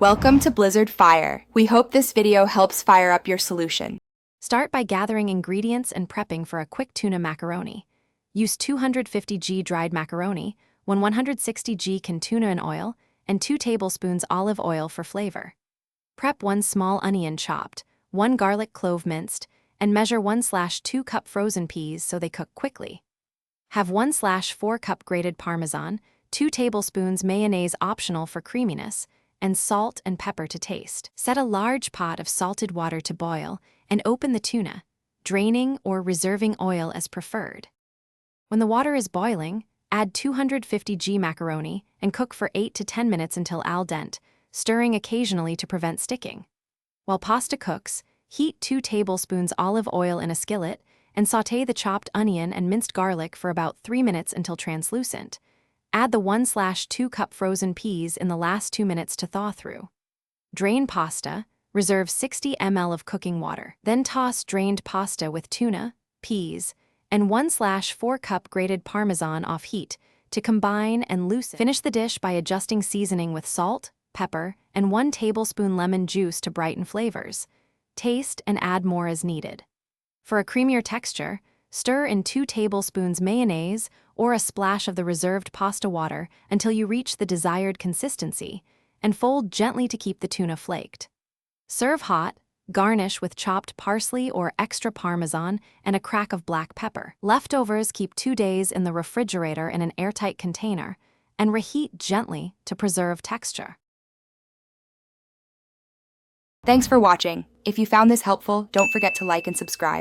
Welcome to Blizzard Fire. We hope this video helps fire up your solution. Start by gathering ingredients and prepping for a quick tuna macaroni. Use 250 g dried macaroni, 160 g can tuna in oil, and 2 tablespoons olive oil for flavor. Prep 1 small onion chopped, 1 garlic clove minced, and measure 1/2 cup frozen peas so they cook quickly. Have 1/4 cup grated Parmesan, 2 tablespoons mayonnaise optional for creaminess, and salt and pepper to taste. Set a large pot of salted water to boil and open the tuna, draining or reserving oil as preferred. When the water is boiling, add 250 g macaroni and cook for 8 to 10 minutes until al dente, stirring occasionally to prevent sticking. While pasta cooks, heat 2 tablespoons olive oil in a skillet and sauté the chopped onion and minced garlic for about 3 minutes until translucent. Add the 1/2 cup frozen peas in the last 2 minutes to thaw through. Drain pasta, reserve 60 ml of cooking water. Then toss drained pasta with tuna, peas, and 1/4 cup grated Parmesan off heat to combine and loosen. Finish the dish by adjusting seasoning with salt, pepper, and 1 tablespoon lemon juice to brighten flavors. Taste and add more as needed. For a creamier texture, stir in 2 tablespoons mayonnaise or a splash of the reserved pasta water until you reach the desired consistency, and fold gently to keep the tuna flaked. Serve hot, garnish with chopped parsley or extra Parmesan and a crack of black pepper. Leftovers keep 2 days in the refrigerator in an airtight container and reheat gently to preserve texture. Thanks for watching. If you found this helpful, don't forget to like and subscribe.